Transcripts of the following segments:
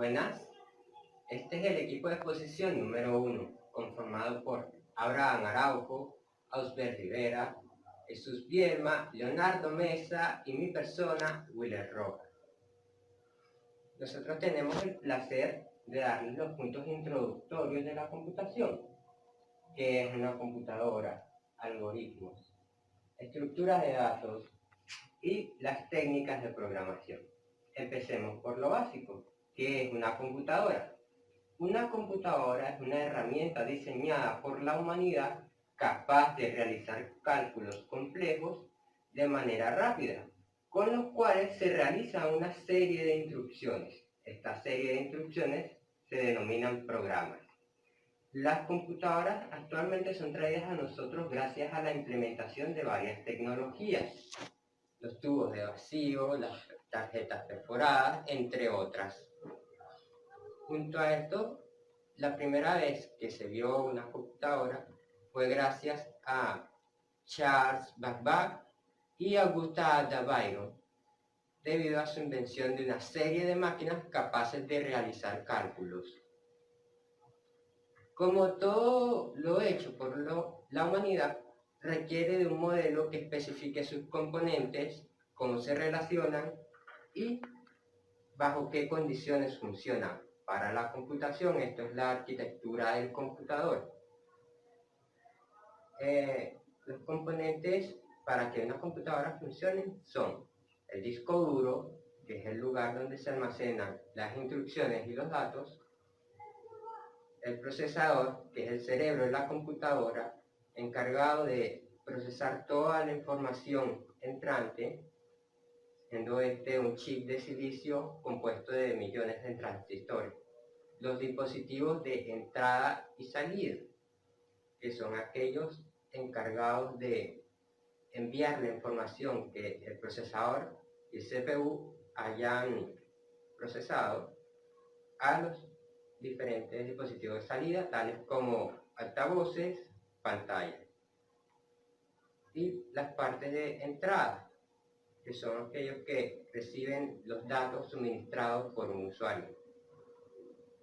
Buenas, este es el equipo de exposición número 1, conformado por Abraham Araujo, Ausber Rivera, Jesús Bielma, Leonardo Mesa y mi persona, Willer Roca. Nosotros tenemos el placer de darles los puntos introductorios de la computación, que es una computadora, algoritmos, estructuras de datos y las técnicas de programación. Empecemos por lo básico, que es una computadora. Una computadora es una herramienta diseñada por la humanidad capaz de realizar cálculos complejos de manera rápida, con los cuales se realiza una serie de instrucciones. Esta serie de instrucciones se denominan programas. Las computadoras actualmente son traídas a nosotros gracias a la implementación de varias tecnologías. Los tubos de vacío, las tarjetas perforadas, entre otras. Junto a esto, la primera vez que se vio una computadora fue gracias a Charles Babbage y Augusta Ada Byron, debido a su invención de una serie de máquinas capaces de realizar cálculos. Como todo lo hecho por la humanidad, requiere de un modelo que especifique sus componentes, cómo se relacionan y bajo qué condiciones funcionan. Para la computación, esto es la arquitectura del computador. Los componentes para que una computadora funcione son el disco duro, que es el lugar donde se almacenan las instrucciones y los datos, el procesador, que es el cerebro de la computadora, encargado de procesar toda la información entrante, siendo este un chip de silicio compuesto de millones de transistores. Los dispositivos de entrada y salida, que son aquellos encargados de enviar la información que el procesador y el CPU hayan procesado a los diferentes dispositivos de salida, tales como altavoces, pantallas. Y las partes de entrada, que son aquellos que reciben los datos suministrados por un usuario.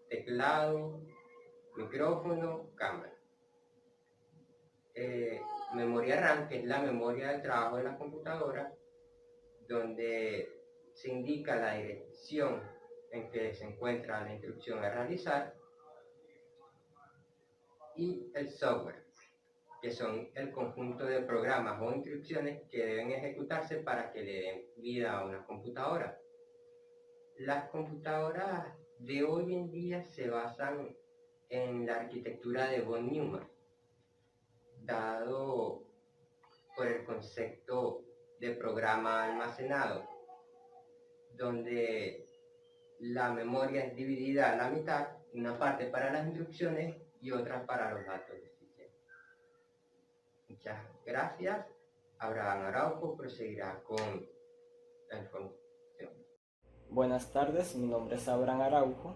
Teclado, micrófono, cámara. Memoria RAM, que es la memoria de trabajo de la computadora, donde se indica la dirección en que se encuentra la instrucción a realizar, y el software, que son el conjunto de programas o instrucciones que deben ejecutarse para que le den vida a una computadora. Las computadoras de hoy en día se basan en la arquitectura de von Neumann, dado por el concepto de programa almacenado, donde la memoria es dividida a la mitad, una parte para las instrucciones y otra para los datos del sistema. Muchas gracias. Abraham Araujo proseguirá con la información. Buenas tardes, mi nombre es Abraham Araujo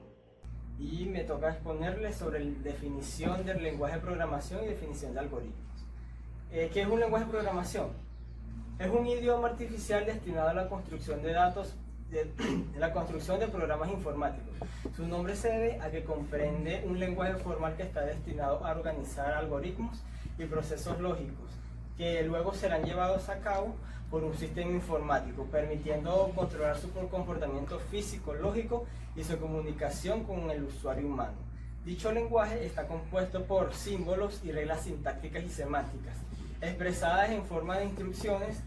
y me toca exponerles sobre la definición del lenguaje de programación y definición de algoritmos. ¿Qué es un lenguaje de programación? Es un idioma artificial destinado a la construcción de datos, la construcción de programas informáticos. Su nombre se debe a que comprende un lenguaje formal que está destinado a organizar algoritmos y procesos lógicos que luego serán llevados a cabo por un sistema informático, permitiendo controlar su comportamiento físico, lógico y su comunicación con el usuario humano. Dicho lenguaje está compuesto por símbolos y reglas sintácticas y semánticas, expresadas en forma de instrucciones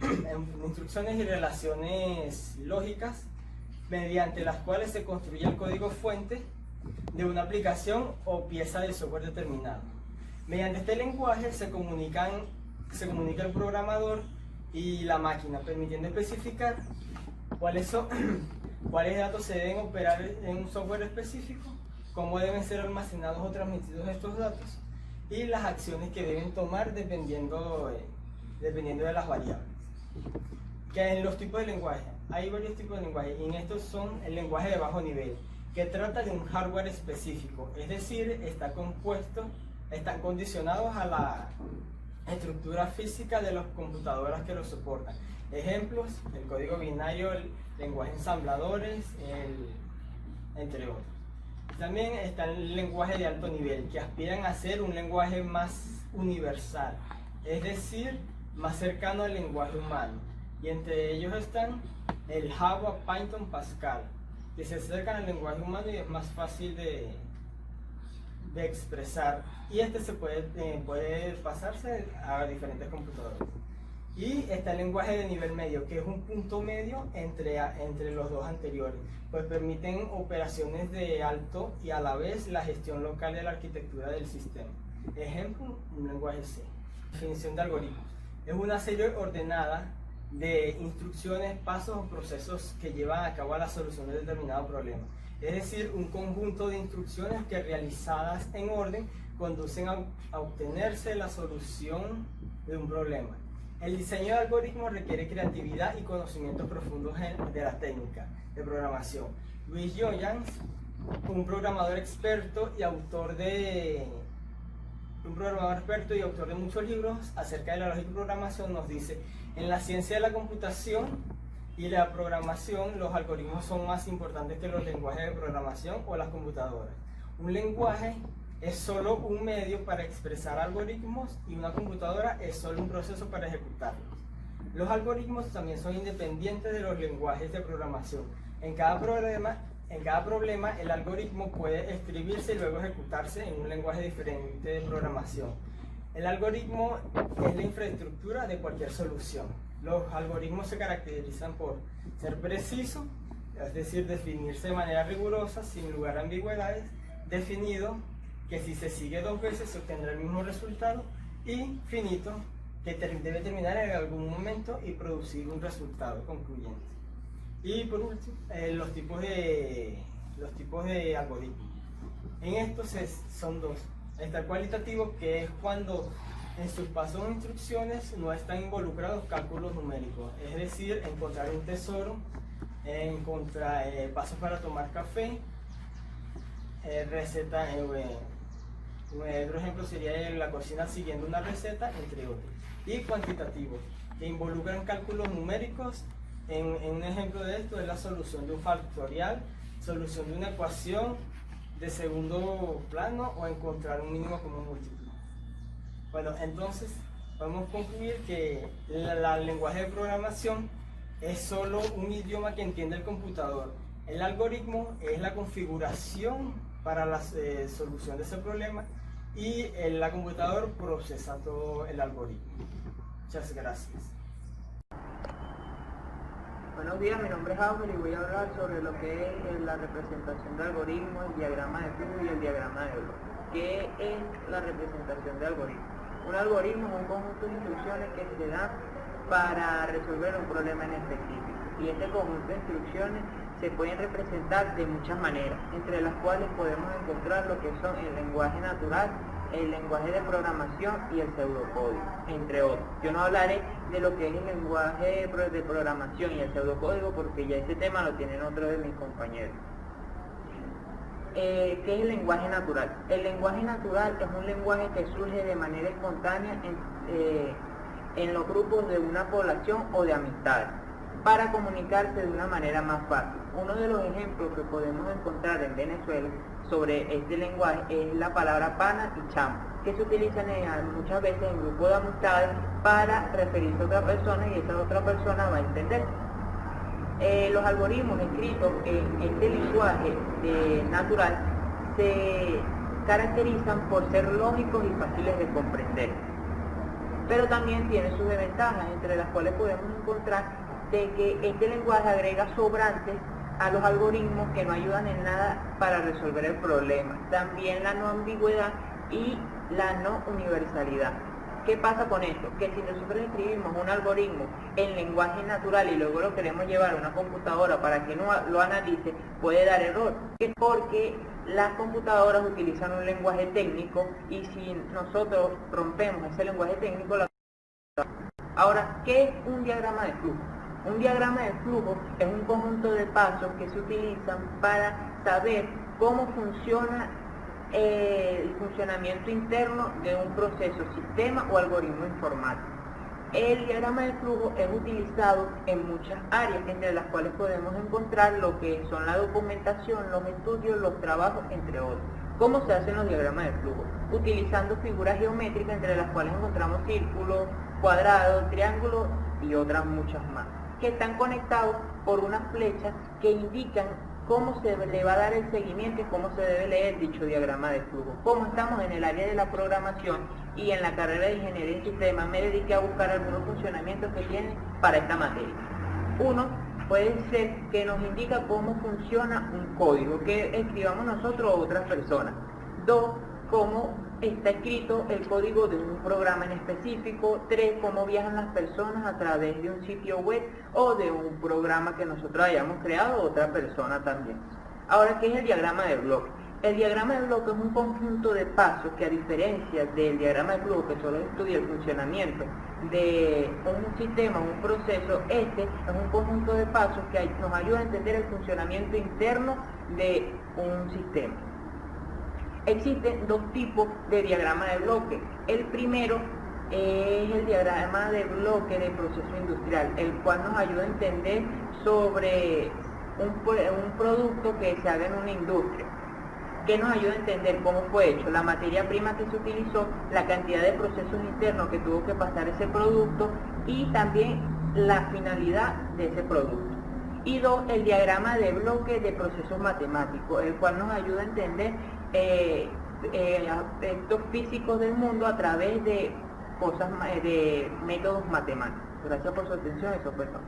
y relaciones lógicas, mediante las cuales se construye el código fuente de una aplicación o pieza de software determinado. Mediante este lenguaje se comunica el programador y la máquina, permitiendo especificar cuáles datos se deben operar en un software específico, cómo deben ser almacenados o transmitidos estos datos y las acciones que deben tomar dependiendo de las variables. Que en los tipos de lenguaje, hay varios tipos de lenguaje, y en estos son el lenguaje de bajo nivel, que trata de un hardware específico, es decir, están condicionados a la estructura física de las computadoras que lo soportan. Ejemplos: el código binario, el lenguaje ensambladores, entre otros. También está el lenguaje de alto nivel, que aspiran a ser un lenguaje más universal, es decir, más cercano al lenguaje humano. Y entre ellos están el Java, Python, Pascal, que se acercan al lenguaje humano y es más fácil de expresar. Y este se puede pasarse a diferentes computadores. Y está el lenguaje de nivel medio, que es un punto medio entre los dos anteriores, pues permiten operaciones de alto y a la vez la gestión local de la arquitectura del sistema. Ejemplo, un lenguaje C. Definición de algoritmos. Es una serie ordenada de instrucciones, pasos o procesos que llevan a cabo a la solución de determinado problema. Es decir, un conjunto de instrucciones que realizadas en orden conducen a obtenerse la solución de un problema. El diseño de algoritmos requiere creatividad y conocimientos profundos de la técnica de programación. Luis Joyans, un programador experto y autor de muchos libros acerca de la lógica de programación, nos dice: en la ciencia de la computación y la programación, los algoritmos son más importantes que los lenguajes de programación o las computadoras. Un lenguaje es solo un medio para expresar algoritmos y una computadora es solo un proceso para ejecutarlos. Los algoritmos también son independientes de los lenguajes de programación. En cada problema, el algoritmo puede escribirse y luego ejecutarse en un lenguaje diferente de programación. El algoritmo es la infraestructura de cualquier solución. Los algoritmos se caracterizan por ser precisos, es decir, definirse de manera rigurosa, sin lugar a ambigüedades, definido, que si se sigue dos veces se obtendrá el mismo resultado, y finito, que debe terminar en algún momento y producir un resultado concluyente. Y por último, los tipos de algoritmos. En estos son dos. Está el cualitativo, que es cuando en sus pasos o instrucciones no están involucrados cálculos numéricos, es decir, encontrar un tesoro, encontrar pasos para tomar café, receta. Otro ejemplo sería la cocina siguiendo una receta, entre otros. Y cuantitativo, que involucran cálculos numéricos. En un ejemplo de esto es la solución de un factorial, solución de una ecuación de segundo plano o encontrar un mínimo común múltiplo. Bueno, entonces podemos concluir que el lenguaje de programación es solo un idioma que entiende el computador. El algoritmo es la configuración para la solución de ese problema y el computador procesa todo el algoritmo. Muchas gracias. Buenos días, mi nombre es Ángel y voy a hablar sobre lo que es la representación de algoritmos, el diagrama de flujo y el diagrama de bloque. ¿Qué es la representación de algoritmos? Un algoritmo es un conjunto de instrucciones que se dan para resolver un problema en específico. Y este conjunto de instrucciones se pueden representar de muchas maneras, entre las cuales podemos encontrar lo que son el lenguaje natural, el lenguaje de programación y el pseudocódigo, entre otros. Yo no hablaré de lo que es el lenguaje de programación y el pseudocódigo porque ya ese tema lo tienen otros de mis compañeros. ¿Qué es el lenguaje natural? El lenguaje natural es un lenguaje que surge de manera espontánea en los grupos de una población o de amistades, para comunicarse de una manera más fácil. Uno de los ejemplos que podemos encontrar en Venezuela sobre este lenguaje es la palabra pana y chamo, que se utilizan muchas veces en grupos de amistades para referirse a otra persona y esa otra persona va a entender. Los algoritmos escritos en este lenguaje natural se caracterizan por ser lógicos y fáciles de comprender, pero también tienen sus desventajas, entre las cuales podemos encontrar de que este lenguaje agrega sobrantes a los algoritmos que no ayudan en nada para resolver el problema. También la no ambigüedad y la no universalidad. ¿Qué pasa con esto? Que si nosotros escribimos un algoritmo en lenguaje natural y luego lo queremos llevar a una computadora para que lo analice, puede dar error. Es porque las computadoras utilizan un lenguaje técnico y si nosotros rompemos ese lenguaje técnico, Ahora, ¿qué es un diagrama de flujo? Un diagrama de flujo es un conjunto de pasos que se utilizan para saber cómo funciona el funcionamiento interno de un proceso, sistema o algoritmo informático. El diagrama de flujo es utilizado en muchas áreas, entre las cuales podemos encontrar lo que son la documentación, los estudios, los trabajos, entre otros. ¿Cómo se hacen los diagramas de flujo? Utilizando figuras geométricas, entre las cuales encontramos círculos, cuadrados, triángulos y otras muchas más, que están conectados por unas flechas que indican cómo se le va a dar el seguimiento y cómo se debe leer dicho diagrama de flujo. Como estamos en el área de la programación y en la carrera de Ingeniería en Sistemas, me dediqué a buscar algunos funcionamientos que tiene para esta materia. Uno puede ser que nos indica cómo funciona un código, que escribamos nosotros o otras personas. Dos, cómo está escrito el código de un programa en específico. Tres, cómo viajan las personas a través de un sitio web o de un programa que nosotros hayamos creado o otra persona también. Ahora, ¿qué es el diagrama de bloque? El diagrama de bloque es un conjunto de pasos que, a diferencia del diagrama de flujo, que solo estudia el funcionamiento de un sistema, un proceso, este es un conjunto de pasos que nos ayuda a entender el funcionamiento interno de un sistema. Existen dos tipos de diagrama de bloque. El primero es el diagrama de bloque de proceso industrial, el cual nos ayuda a entender sobre un producto que se haga en una industria, que nos ayuda a entender cómo fue hecho, la materia prima que se utilizó, la cantidad de procesos internos que tuvo que pasar ese producto y también la finalidad de ese producto. Y dos, el diagrama de bloque de procesos matemáticos, el cual nos ayuda a entender aspectos físicos del mundo a través de de métodos matemáticos. Gracias por su atención, eso fue todo.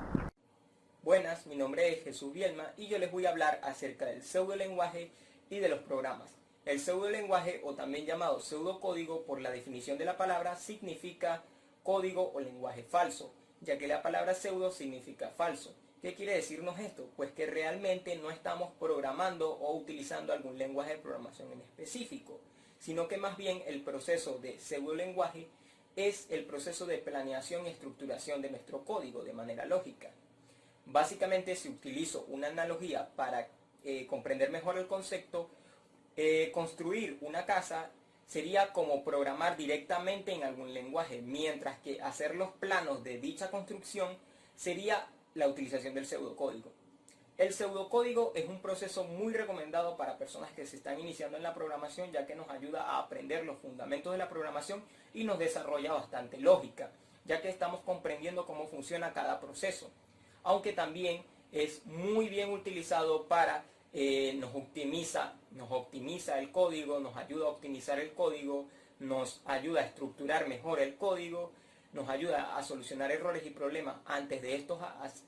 Buenas, mi nombre es Jesús Bielma y yo les voy a hablar acerca del pseudolenguaje y de los programas. El pseudolenguaje, o también llamado pseudocódigo por la definición de la palabra, significa código o lenguaje falso, ya que la palabra pseudo significa falso. ¿Qué quiere decirnos esto? Pues que realmente no estamos programando o utilizando algún lenguaje de programación en específico, sino que más bien el proceso de pseudolenguaje es el proceso de planeación y estructuración de nuestro código de manera lógica. Básicamente, si utilizo una analogía para comprender mejor el concepto, construir una casa sería como programar directamente en algún lenguaje, mientras que hacer los planos de dicha construcción sería la utilización del pseudocódigo. El pseudocódigo es un proceso muy recomendado para personas que se están iniciando en la programación, ya que nos ayuda a aprender los fundamentos de la programación y nos desarrolla bastante lógica, ya que estamos comprendiendo cómo funciona cada proceso. Aunque también es muy bien utilizado para nos optimiza el código, nos ayuda a optimizar el código, nos ayuda a estructurar mejor el código, nos ayuda a solucionar errores y problemas antes de estos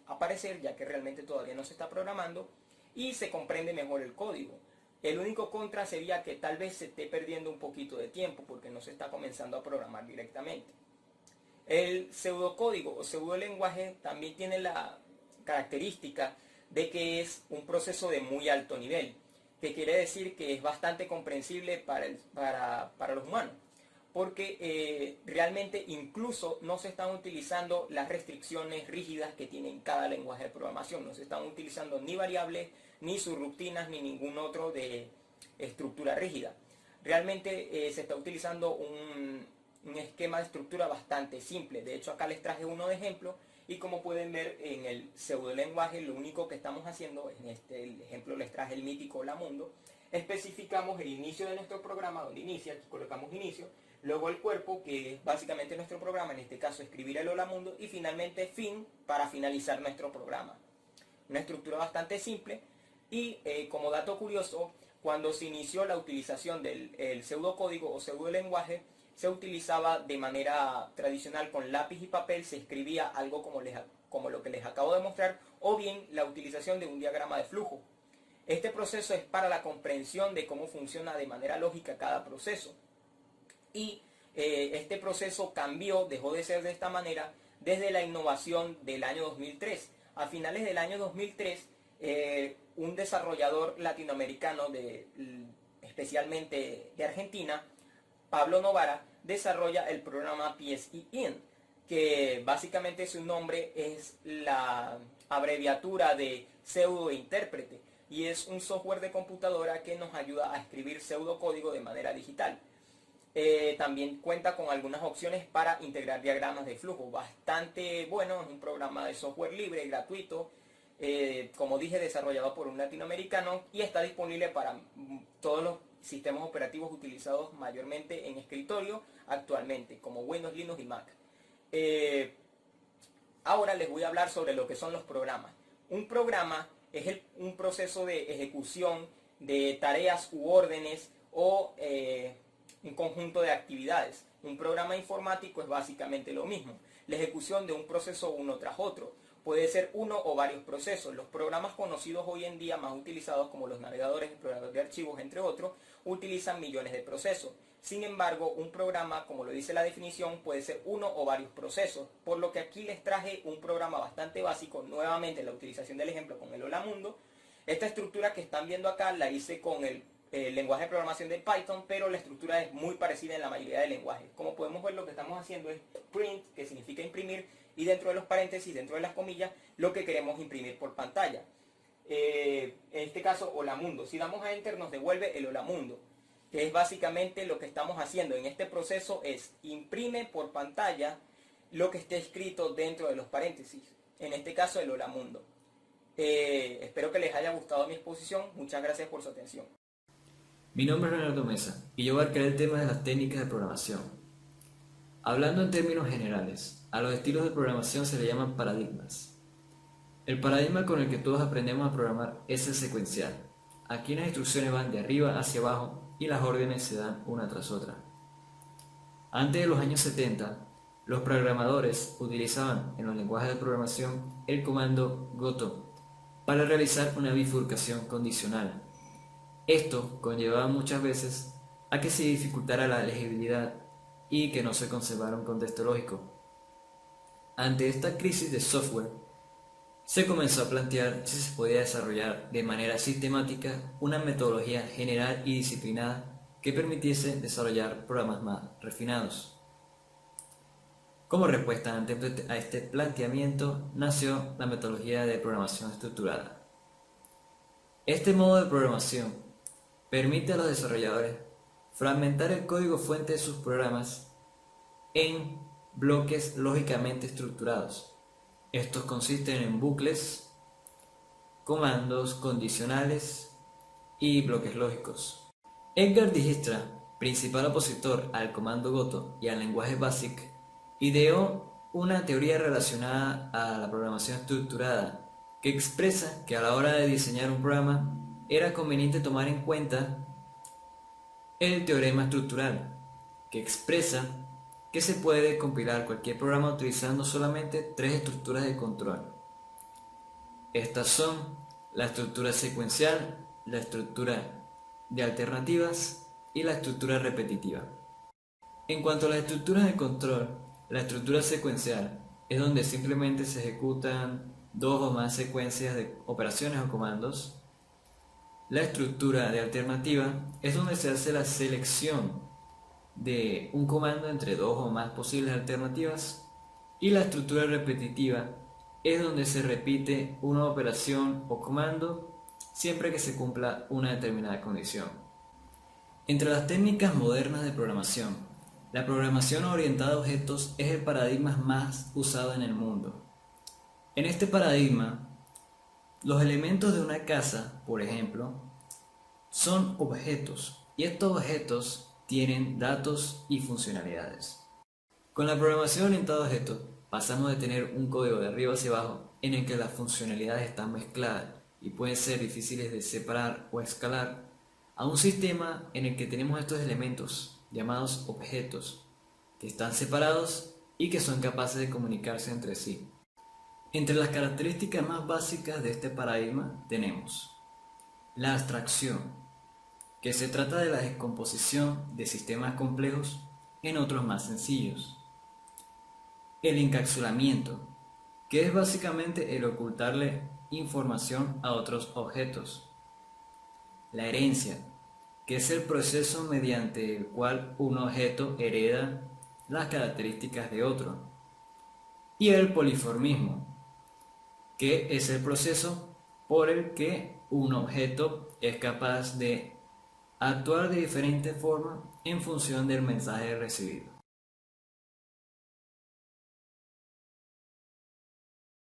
aparecer, ya que realmente todavía no se está programando, y se comprende mejor el código. El único contra sería que tal vez se esté perdiendo un poquito de tiempo porque no se está comenzando a programar directamente. El pseudocódigo o pseudolenguaje también tiene la característica de que es un proceso de muy alto nivel, que quiere decir que es bastante comprensible para los humanos, porque realmente incluso no se están utilizando las restricciones rígidas que tiene cada lenguaje de programación, no se están utilizando ni variables, ni subrutinas, ni ningún otro de estructura rígida. Realmente se está utilizando un esquema de estructura bastante simple. De hecho, acá les traje uno de ejemplo, y como pueden ver en el pseudolenguaje, lo único que estamos haciendo, en este ejemplo les traje el mítico Hola Mundo, especificamos el inicio de nuestro programa, donde inicia, aquí colocamos inicio, luego el cuerpo, que es básicamente nuestro programa, en este caso escribir el Hola Mundo, y finalmente fin, para finalizar nuestro programa. Una estructura bastante simple, y como dato curioso, cuando se inició la utilización del pseudocódigo o pseudolenguaje, se utilizaba de manera tradicional con lápiz y papel, se escribía algo como lo que les acabo de mostrar, o bien la utilización de un diagrama de flujo. Este proceso es para la comprensión de cómo funciona de manera lógica cada proceso. Y este proceso cambió, dejó de ser de esta manera desde la innovación del año 2003. A finales del año 2003, un desarrollador latinoamericano, especialmente de Argentina, Pablo Novara, desarrolla el programa PSEInt, que básicamente su nombre es la abreviatura de pseudointérprete, y es un software de computadora que nos ayuda a escribir pseudocódigo de manera digital. También cuenta con algunas opciones para integrar diagramas de flujo. Bastante bueno, es un programa de software libre, gratuito, como dije, desarrollado por un latinoamericano y está disponible para todos los sistemas operativos utilizados mayormente en escritorio actualmente, como Windows, Linux y Mac. Ahora les voy a hablar sobre lo que son los programas. Un programa es un proceso de ejecución de tareas u órdenes o un conjunto de actividades. Un programa informático es básicamente lo mismo, la ejecución de un proceso uno tras otro. Puede ser uno o varios procesos. Los programas conocidos hoy en día, más utilizados como los navegadores, exploradores de archivos, entre otros, utilizan millones de procesos. Sin embargo, un programa, como lo dice la definición, puede ser uno o varios procesos, por lo que aquí les traje un programa bastante básico, nuevamente la utilización del ejemplo con el Hola Mundo. Esta estructura que están viendo acá la hice con el lenguaje de programación de Python, pero la estructura es muy parecida en la mayoría de lenguajes. Como podemos ver, lo que estamos haciendo es print, que significa imprimir, y dentro de los paréntesis, dentro de las comillas, lo que queremos imprimir por pantalla. En este caso, Hola Mundo. Si damos a Enter, nos devuelve el Hola Mundo, que es básicamente lo que estamos haciendo en este proceso, es imprime por pantalla lo que esté escrito dentro de los paréntesis, en este caso el Hola Mundo. Espero que les haya gustado mi exposición. Muchas gracias por su atención. Mi nombre es Leonardo Mesa y yo abarcaré el tema de las técnicas de programación. Hablando en términos generales, a los estilos de programación se le llaman paradigmas. El paradigma con el que todos aprendemos a programar es el secuencial. Aquí las instrucciones van de arriba hacia abajo y las órdenes se dan una tras otra. Antes de los años 70, los programadores utilizaban en los lenguajes de programación el comando goto para realizar una bifurcación condicional. Esto conllevaba muchas veces a que se dificultara la legibilidad y que no se conservara un contexto lógico. Ante esta crisis de software, se comenzó a plantear si se podía desarrollar de manera sistemática una metodología general y disciplinada que permitiese desarrollar programas más refinados. Como respuesta a este planteamiento nació la metodología de programación estructurada. Este modo de programación permite a los desarrolladores fragmentar el código fuente de sus programas en bloques lógicamente estructurados. Estos consisten en bucles, comandos condicionales y bloques lógicos. Edgar Dijkstra, principal opositor al comando goto y al lenguaje BASIC, ideó una teoría relacionada a la programación estructurada que expresa que a la hora de diseñar un programa era conveniente tomar en cuenta el teorema estructural, que expresa que se puede compilar cualquier programa utilizando solamente tres estructuras de control. Estas son la estructura secuencial, la estructura de alternativas y la estructura repetitiva. En cuanto a las estructuras de control, la estructura secuencial es donde simplemente se ejecutan dos o más secuencias de operaciones o comandos. La estructura de alternativa es donde se hace la selección de un comando entre dos o más posibles alternativas, y la estructura repetitiva es donde se repite una operación o comando siempre que se cumpla una determinada condición. Entre las técnicas modernas de programación, la programación orientada a objetos es el paradigma más usado en el mundo. En este paradigma, los elementos de una casa, por ejemplo, son objetos, y estos objetos tienen datos y funcionalidades. Con la programación orientada a objetos, pasamos de tener un código de arriba hacia abajo en el que las funcionalidades están mezcladas y pueden ser difíciles de separar o escalar, a un sistema en el que tenemos estos elementos llamados objetos, que están separados y que son capaces de comunicarse entre sí. Entre las características más básicas de este paradigma tenemos la abstracción, que se trata de la descomposición de sistemas complejos en otros más sencillos. El encapsulamiento, que es básicamente el ocultarle información a otros objetos. La herencia, que es el proceso mediante el cual un objeto hereda las características de otro. Y el poliformismo, que es el proceso por el que un objeto es capaz de a actuar de diferente forma en función del mensaje recibido.